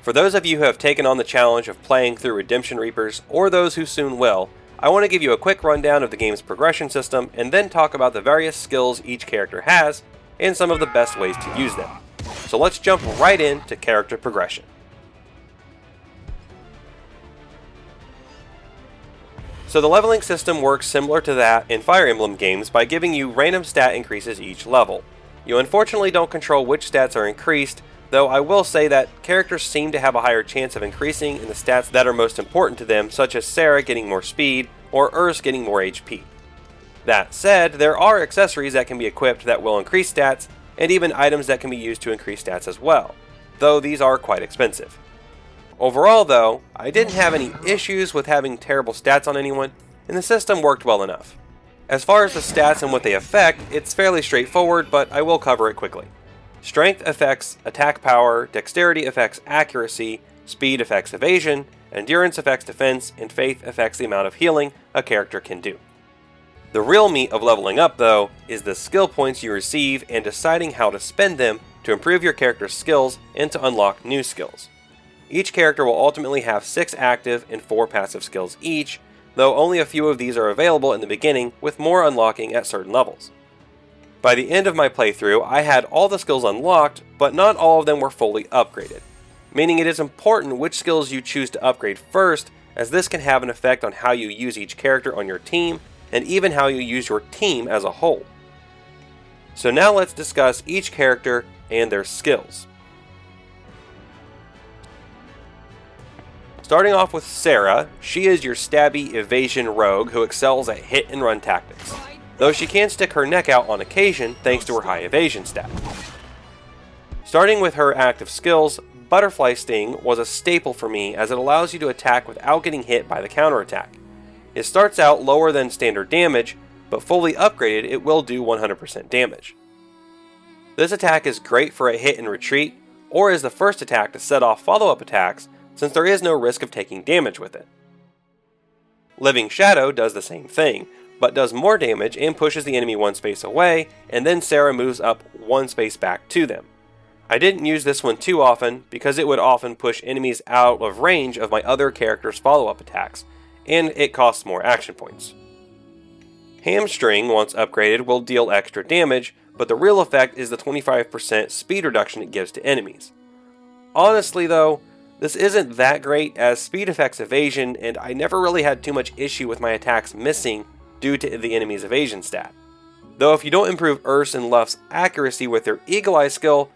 For those of you who have taken on the challenge of playing through Redemption Reapers, or those who soon will, I want to give you a quick rundown of the game's progression system and then talk about the various skills each character has and some of the best ways to use them. So let's jump right into character progression. So the leveling system works similar to that in Fire Emblem games by giving you random stat increases each level. You unfortunately don't control which stats are increased, though I will say that characters seem to have a higher chance of increasing in the stats that are most important to them, such as Sarah getting more speed, or Urs getting more HP. That said, there are accessories that can be equipped that will increase stats, and even items that can be used to increase stats as well, though these are quite expensive. Overall though, I didn't have any issues with having terrible stats on anyone, and the system worked well enough. As far as the stats and what they affect, it's fairly straightforward, but I will cover it quickly. Strength affects attack power, dexterity affects accuracy, speed affects evasion, endurance affects defense, and faith affects the amount of healing a character can do. The real meat of leveling up, though, is the skill points you receive and deciding how to spend them to improve your character's skills and to unlock new skills. Each character will ultimately have 6 active and 4 passive skills each, though only a few of these are available in the beginning, with more unlocking at certain levels. By the end of my playthrough, I had all the skills unlocked, but not all of them were fully upgraded, meaning it is important which skills you choose to upgrade first, as this can have an effect on how you use each character on your team, and even how you use your team as a whole. So now let's discuss each character and their skills. Starting off with Sarah, she is your stabby evasion rogue who excels at hit and run tactics, though she can stick her neck out on occasion thanks to her high evasion stat. Starting with her active skills, Butterfly Sting was a staple for me as it allows you to attack without getting hit by the counterattack. It starts out lower than standard damage, but fully upgraded it will do 100% damage. This attack is great for a hit and retreat, or as the first attack to set off follow-up attacks, since there is no risk of taking damage with it. Living Shadow does the same thing, but does more damage and pushes the enemy one space away, and then Sarah moves up one space back to them. I didn't use this one too often, because it would often push enemies out of range of my other character's follow-up attacks, and it costs more action points. Hamstring, once upgraded, will deal extra damage, but the real effect is the 25% speed reduction it gives to enemies. Honestly though, this isn't that great as speed affects evasion, and I never really had too much issue with my attacks missing due to the enemy's evasion stat. Though if you don't improve Urs and Lugh's accuracy with their Eagle Eye skill,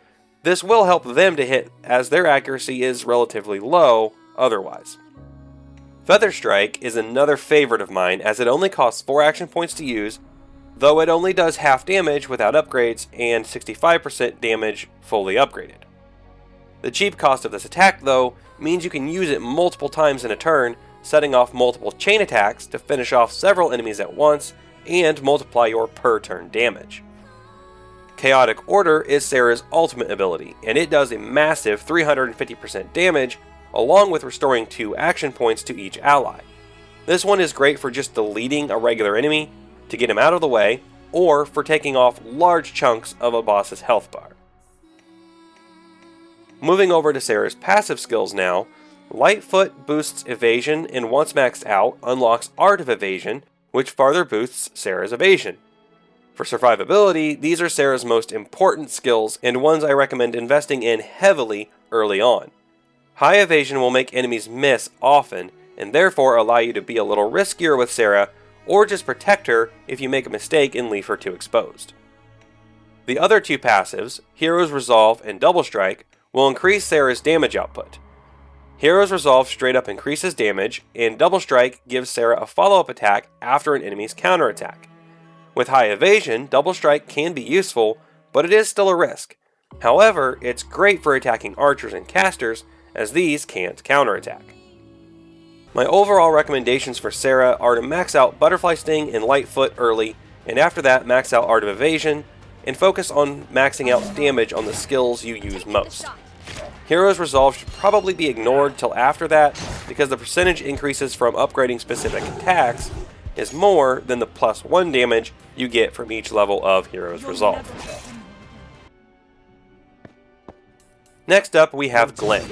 this will help them to hit as their accuracy is relatively low otherwise. Feather Strike is another favorite of mine as it only costs 4 action points to use, though it only does half damage without upgrades and 65% damage fully upgraded. The cheap cost of this attack though means you can use it multiple times in a turn, setting off multiple chain attacks to finish off several enemies at once and multiply your per turn damage. Chaotic Order is Sarah's ultimate ability, and it does a massive 350% damage along with restoring 2 action points to each ally. This one is great for just deleting a regular enemy to get him out of the way, or for taking off large chunks of a boss's health bar. Moving over to Sarah's passive skills now, Lightfoot boosts evasion and once maxed out unlocks Art of Evasion, which farther boosts Sarah's evasion. For survivability, these are Sarah's most important skills and ones I recommend investing in heavily early on. High evasion will make enemies miss often, and therefore allow you to be a little riskier with Sarah, or just protect her if you make a mistake and leave her too exposed. The other 2 passives, Hero's Resolve and Double Strike, will increase Sarah's damage output. Hero's Resolve straight up increases damage, and Double Strike gives Sarah a follow-up attack after an enemy's counterattack. With high evasion, Double Strike can be useful, but it is still a risk. However, it's great for attacking archers and casters, as these can't counterattack. My overall recommendations for Sarah are to max out Butterfly Sting and Lightfoot early, and after that max out Art of Evasion, and focus on maxing out damage on the skills you use most. Hero's Resolve should probably be ignored till after that, because the percentage increases from upgrading specific attacks is more than the +1 damage you get from each level of Hero's Resolve. Next up we have Glenn.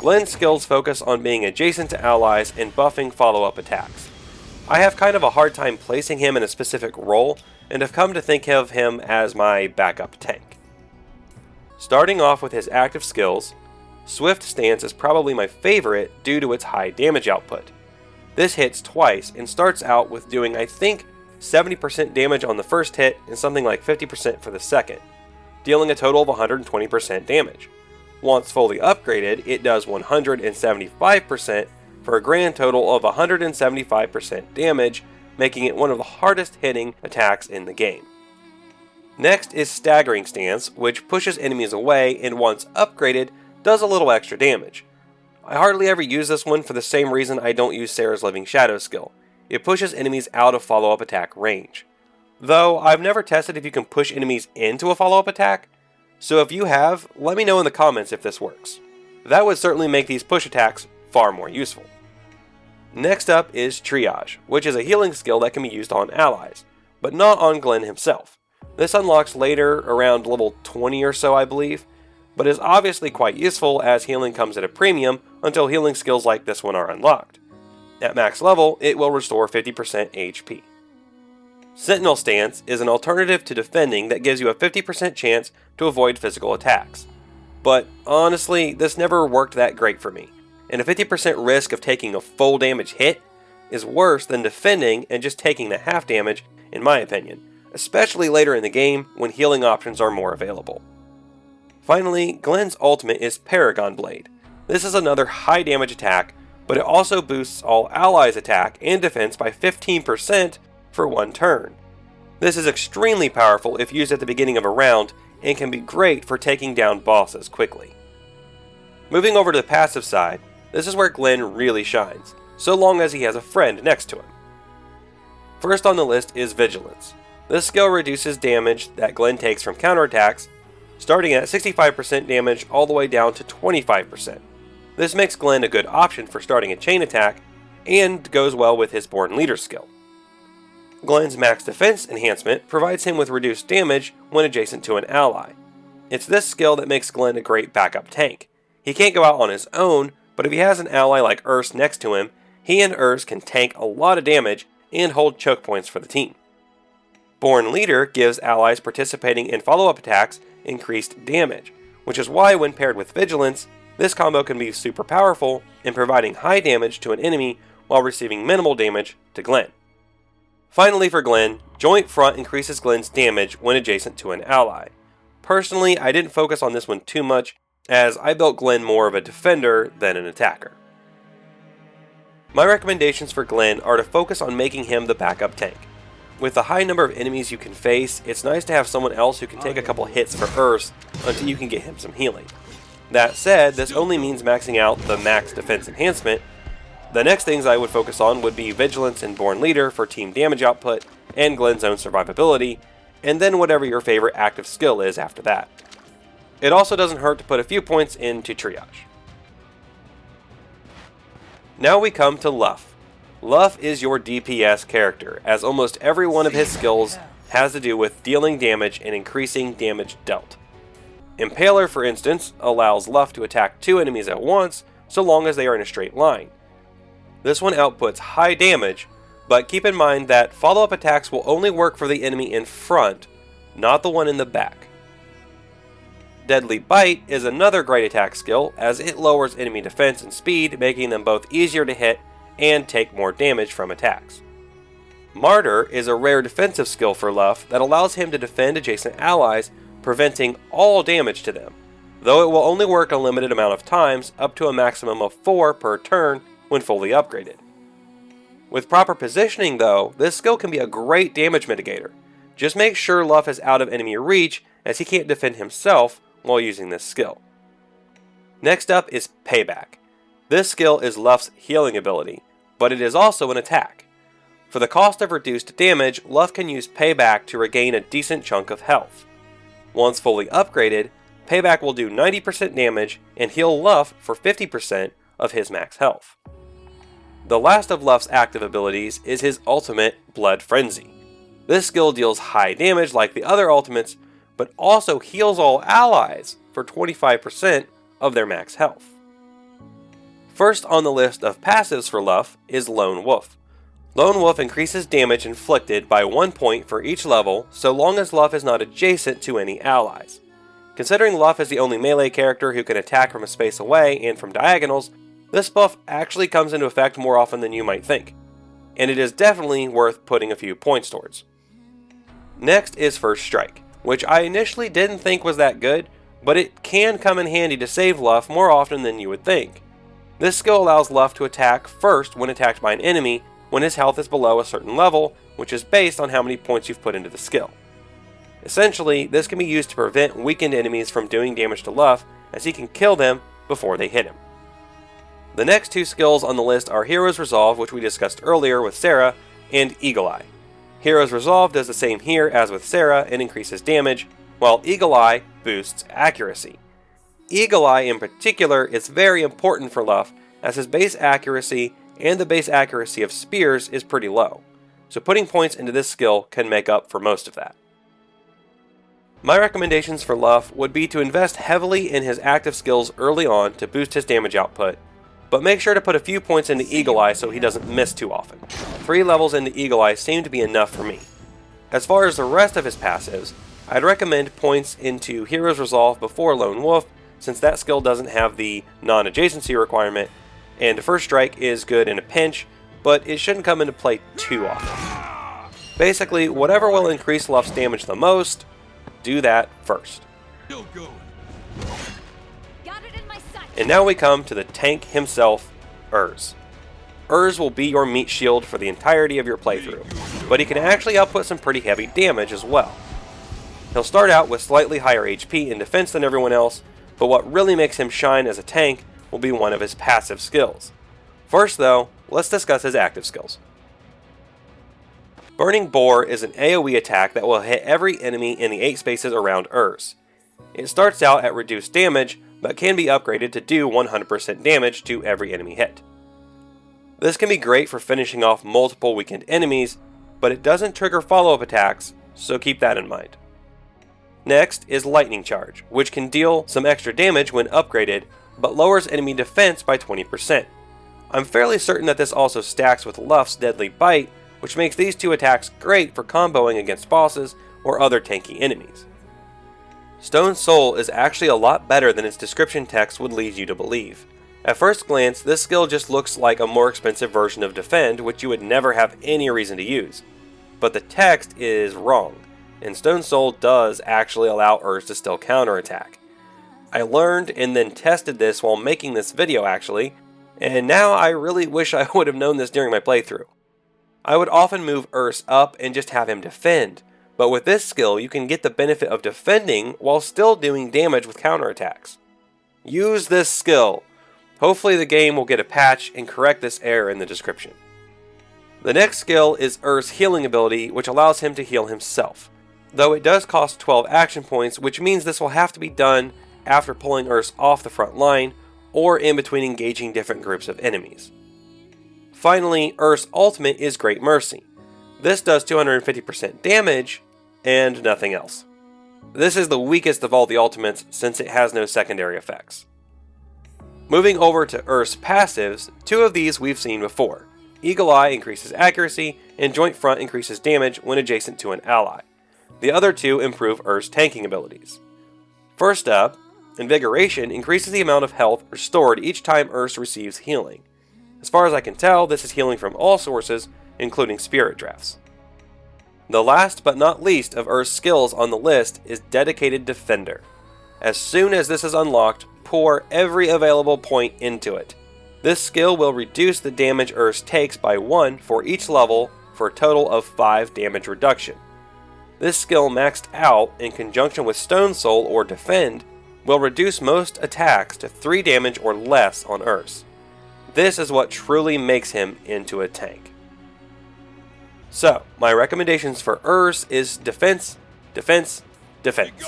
Glenn's skills focus on being adjacent to allies and buffing follow-up attacks. I have kind of a hard time placing him in a specific role, and have come to think of him as my backup tank. Starting off with his active skills, Swift Stance is probably my favorite due to its high damage output. This hits twice and starts out with doing, I think, 70% damage on the first hit and something like 50% for the second, dealing a total of 120% damage. Once fully upgraded, it does 175% for a grand total of 175% damage, making it one of the hardest hitting attacks in the game. Next is Staggering Stance, which pushes enemies away and once upgraded, does a little extra damage. I hardly ever use this one for the same reason I don't use Sarah's Living Shadow skill. It pushes enemies out of follow-up attack range. Though I've never tested if you can push enemies into a follow-up attack, so if you have, let me know in the comments if this works. That would certainly make these push attacks far more useful. Next up is Triage, which is a healing skill that can be used on allies, but not on Glenn himself. This unlocks later, around level 20 or so I believe, but is obviously quite useful as healing comes at a premium until healing skills like this one are unlocked. At max level, it will restore 50% HP. Sentinel Stance is an alternative to defending that gives you a 50% chance to avoid physical attacks. But honestly, this never worked that great for me, and a 50% risk of taking a full damage hit is worse than defending and just taking the half damage, in my opinion, especially later in the game when healing options are more available. Finally, Glenn's ultimate is Paragon Blade. This is another high damage attack, but it also boosts all allies' attack and defense by 15% for one turn. This is extremely powerful if used at the beginning of a round and can be great for taking down bosses quickly. Moving over to the passive side, this is where Glenn really shines, so long as he has a friend next to him. First on the list is Vigilance. This skill reduces damage that Glenn takes from counterattacks, starting at 65% damage all the way down to 25%. This makes Glenn a good option for starting a chain attack, and goes well with his Born Leader skill. Glenn's max defense enhancement provides him with reduced damage when adjacent to an ally. It's this skill that makes Glenn a great backup tank. He can't go out on his own, but if he has an ally like Urs next to him, he and Urs can tank a lot of damage and hold choke points for the team. Born Leader gives allies participating in follow-up attacks increased damage, which is why when paired with Vigilance, this combo can be super powerful in providing high damage to an enemy while receiving minimal damage to Glenn. Finally for Glenn, Joint Front increases Glenn's damage when adjacent to an ally. Personally, I didn't focus on this one too much, as I built Glenn more of a defender than an attacker. My recommendations for Glenn are to focus on making him the backup tank. With the high number of enemies you can face, it's nice to have someone else who can take a couple hits for Urs until you can get him some healing. That said, this only means maxing out the max defense enhancement. The next things I would focus on would be Vigilance and Born Leader for team damage output and Glenn's own survivability, and then whatever your favorite active skill is after that. It also doesn't hurt to put a few points into Triage. Now we come to Lugh. Lugh is your DPS character, as almost every one of his skills has to do with dealing damage and increasing damage dealt. Impaler, for instance, allows Lugh to attack 2 enemies at once, so long as they are in a straight line. This one outputs high damage, but keep in mind that follow-up attacks will only work for the enemy in front, not the one in the back. Deadly Bite is another great attack skill, as it lowers enemy defense and speed, making them both easier to hit and take more damage from attacks. Martyr is a rare defensive skill for Lugh that allows him to defend adjacent allies, preventing all damage to them, though it will only work a limited amount of times, up to a maximum of 4 per turn when fully upgraded. With proper positioning though, this skill can be a great damage mitigator. Just make sure Lugh is out of enemy reach, as he can't defend himself while using this skill. Next up is Payback. This skill is Lugh's healing ability, but it is also an attack. For the cost of reduced damage, Lugh can use Payback to regain a decent chunk of health. Once fully upgraded, Payback will do 90% damage and heal Lugh for 50% of his max health. The last of Lugh's active abilities is his ultimate, Blood Frenzy. This skill deals high damage like the other ultimates, but also heals all allies for 25% of their max health. First on the list of passives for Lugh is Lone Wolf. Lone Wolf increases damage inflicted by 1 point for each level so long as Lugh is not adjacent to any allies. Considering Lugh is the only melee character who can attack from a space away and from diagonals, this buff actually comes into effect more often than you might think, and it is definitely worth putting a few points towards. Next is First Strike, which I initially didn't think was that good, but it can come in handy to save Lugh more often than you would think. This skill allows Lugh to attack first when attacked by an enemy when his health is below a certain level, which is based on how many points you've put into the skill. Essentially, this can be used to prevent weakened enemies from doing damage to Lugh, as he can kill them before they hit him. The next two skills on the list are Hero's Resolve, which we discussed earlier with Sarah, and Eagle Eye. Hero's Resolve does the same here as with Sarah and increases damage, while Eagle Eye boosts accuracy. Eagle Eye in particular is very important for Lugh, as his base accuracy and the base accuracy of spears is pretty low, so putting points into this skill can make up for most of that. My recommendations for Lugh would be to invest heavily in his active skills early on to boost his damage output, but make sure to put a few points into Eagle Eye so he doesn't miss too often. 3 levels into Eagle Eye seem to be enough for me. As far as the rest of his passives, I'd recommend points into Hero's Resolve before Lone Wolf, since that skill doesn't have the non-adjacency requirement, and First Strike is good in a pinch, but it shouldn't come into play too often. Basically, whatever will increase Lugh's damage the most, do that first. And now we come to the tank himself, Urz. Urz will be your meat shield for the entirety of your playthrough, but he can actually output some pretty heavy damage as well. He'll start out with slightly higher HP and defense than everyone else, but what really makes him shine as a tank will be one of his passive skills. First though, let's discuss his active skills. Burning Boar is an AoE attack that will hit every enemy in the 8 spaces around Urz. It starts out at reduced damage, but can be upgraded to do 100% damage to every enemy hit. This can be great for finishing off multiple weakened enemies, but it doesn't trigger follow-up attacks, so keep that in mind. Next is Lightning Charge, which can deal some extra damage when upgraded, but lowers enemy defense by 20%. I'm fairly certain that this also stacks with Lugh's Deadly Bite, which makes these two attacks great for comboing against bosses or other tanky enemies. Stone Soul is actually a lot better than its description text would lead you to believe. At first glance, this skill just looks like a more expensive version of Defend, which you would never have any reason to use. But the text is wrong, and Stone Soul does actually allow Urz to still counterattack. I learned and then tested this while making this video actually, and now I really wish I would have known this during my playthrough. I would often move Urz up and just have him defend, but with this skill you can get the benefit of defending while still doing damage with counterattacks. Use this skill. Hopefully the game will get a patch and correct this error in the description. The next skill is Urz's healing ability, which allows him to heal himself, though it does cost 12 action points, which means this will have to be done after pulling Urz off the front line or in between engaging different groups of enemies. Finally, Urz's ultimate is Great Mercy. This does 250% damage and nothing else. This is the weakest of all the ultimates since it has no secondary effects. Moving over to Urz's passives, 2 of these we've seen before. Eagle Eye increases accuracy, and Joint Front increases damage when adjacent to an ally. The other 2 improve Urz's tanking abilities. First up, Invigoration increases the amount of health restored each time Urz receives healing. As far as I can tell, this is healing from all sources, including spirit drafts. The last but not least of Urz's skills on the list is Dedicated Defender. As soon as this is unlocked, pour every available point into it. This skill will reduce the damage Urz takes by 1 for each level for a total of 5 damage reduction. This skill maxed out in conjunction with Stone Soul or Defend will reduce most attacks to 3 damage or less on Urz. This is what truly makes him into a tank. So, my recommendations for Urz is defense, defense, defense.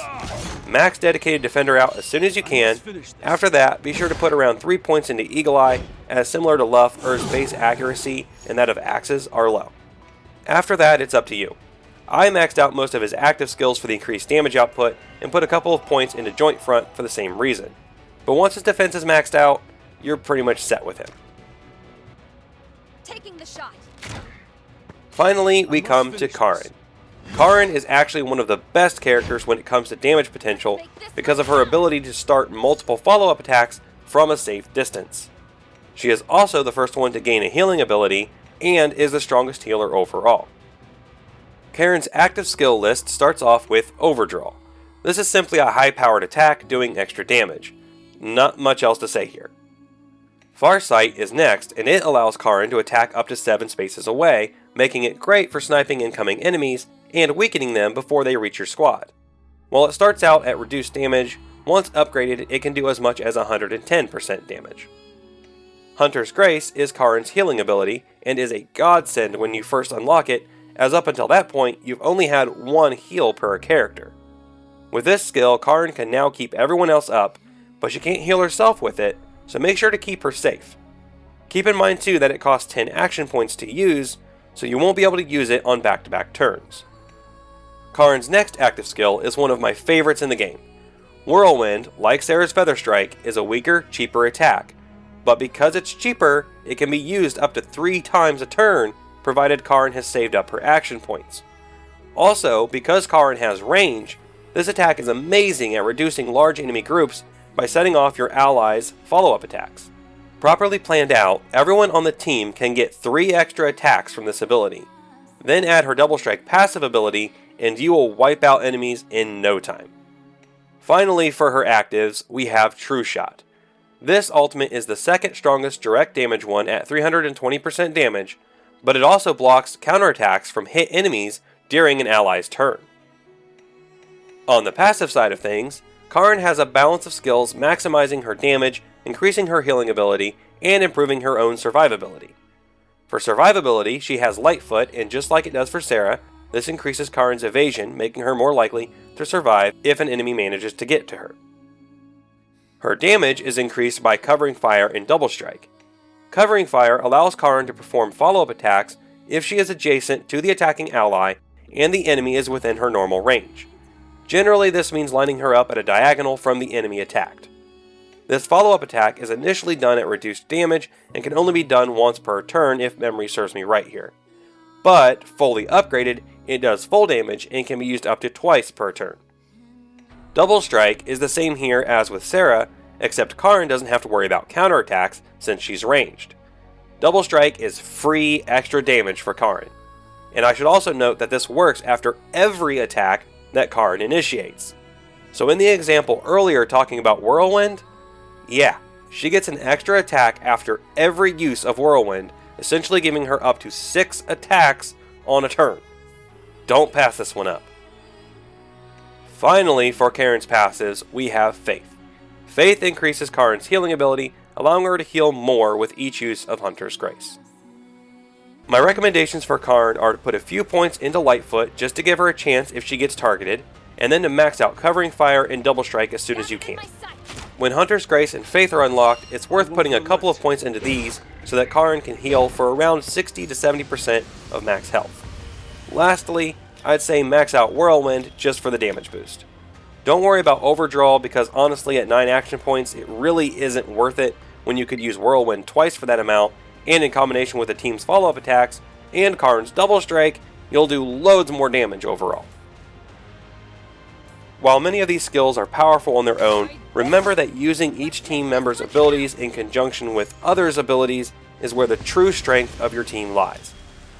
Max Dedicated Defender out as soon as you can. After that, be sure to put around 3 points into Eagle Eye, as similar to Lugh, Urz's base accuracy and that of axes are low. After that, it's up to you. I maxed out most of his active skills for the increased damage output and put a couple of points into Joint Front for the same reason. But once his defense is maxed out, you're pretty much set with him. Taking the shot. Finally, we come to Karren. Karren is actually one of the best characters when it comes to damage potential because of her ability to start multiple follow-up attacks from a safe distance. She is also the first one to gain a healing ability and is the strongest healer overall. Karren's active skill list starts off with Overdraw. This is simply a high-powered attack doing extra damage. Not much else to say here. Farsight is next, and it allows Karren to attack up to 7 spaces away, making it great for sniping incoming enemies and weakening them before they reach your squad. While it starts out at reduced damage, once upgraded it can do as much as 110% damage. Hunter's Grace is Karren's healing ability and is a godsend when you first unlock it, as up until that point you've only had one heal per character. With this skill, Karren can now keep everyone else up, but she can't heal herself with it, so make sure to keep her safe. Keep in mind too that it costs 10 action points to use, so you won't be able to use it on back-to-back turns. Karren's next active skill is one of my favorites in the game. Whirlwind, like Sarah's Feather Strike, is a weaker, cheaper attack, but because it's cheaper, it can be used up to 3 times a turn, provided Karren has saved up her action points. Also, because Karren has range, this attack is amazing at reducing large enemy groups by setting off your allies' follow-up attacks. Properly planned out, everyone on the team can get 3 extra attacks from this ability. Then add her Double Strike passive ability and you will wipe out enemies in no time. Finally, for her actives, we have True Shot. This ultimate is the second strongest direct damage one at 320% damage, but it also blocks counterattacks from hit enemies during an ally's turn. On the passive side of things, Karren has a balance of skills maximizing her damage, increasing her healing ability, and improving her own survivability. For survivability, she has Lightfoot, and just like it does for Sarah, this increases Karren's evasion, making her more likely to survive if an enemy manages to get to her. Her damage is increased by Covering Fire and Double Strike. Covering Fire allows Karren to perform follow-up attacks if she is adjacent to the attacking ally and the enemy is within her normal range. Generally, this means lining her up at a diagonal from the enemy attacked. This follow-up attack is initially done at reduced damage and can only be done once per turn if memory serves me right here. But, fully upgraded, it does full damage and can be used up to twice per turn. Double Strike is the same here as with Sarah, except Karren doesn't have to worry about counterattacks since she's ranged. Double Strike is free extra damage for Karren. And I should also note that this works after every attack that Karren initiates. So in the example earlier talking about Whirlwind, yeah, she gets an extra attack after every use of Whirlwind, essentially giving her up to 6 attacks on a turn. Don't pass this one up. Finally, for Karren's passives, we have Faith. Faith increases Karren's healing ability, allowing her to heal more with each use of Hunter's Grace. My recommendations for Karren are to put a few points into Lightfoot just to give her a chance if she gets targeted, and then to max out Covering Fire and Double Strike as soon as you can. When Hunter's Grace and Faith are unlocked, it's worth putting a couple of points into these so that Karren can heal for around 60 to 70% of max health. Lastly, I'd say max out Whirlwind just for the damage boost. Don't worry about Overdraw because honestly at 9 action points it really isn't worth it when you could use Whirlwind twice for that amount, and in combination with the team's follow-up attacks and Karren's Double Strike, you'll do loads more damage overall. While many of these skills are powerful on their own, remember that using each team member's abilities in conjunction with others' abilities is where the true strength of your team lies.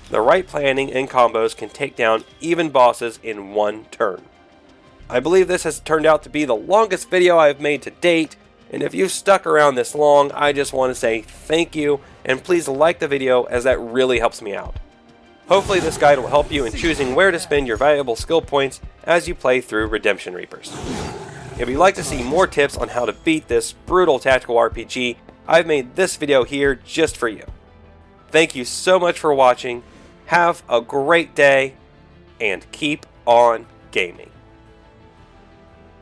The right planning and combos can take down even bosses in one turn. I believe this has turned out to be the longest video I've made to date, and if you've stuck around this long, I just want to say thank you, and please like the video as that really helps me out. Hopefully this guide will help you in choosing where to spend your valuable skill points as you play through Redemption Reapers. If you'd like to see more tips on how to beat this brutal tactical RPG, I've made this video here just for you. Thank you so much for watching, have a great day, and keep on gaming.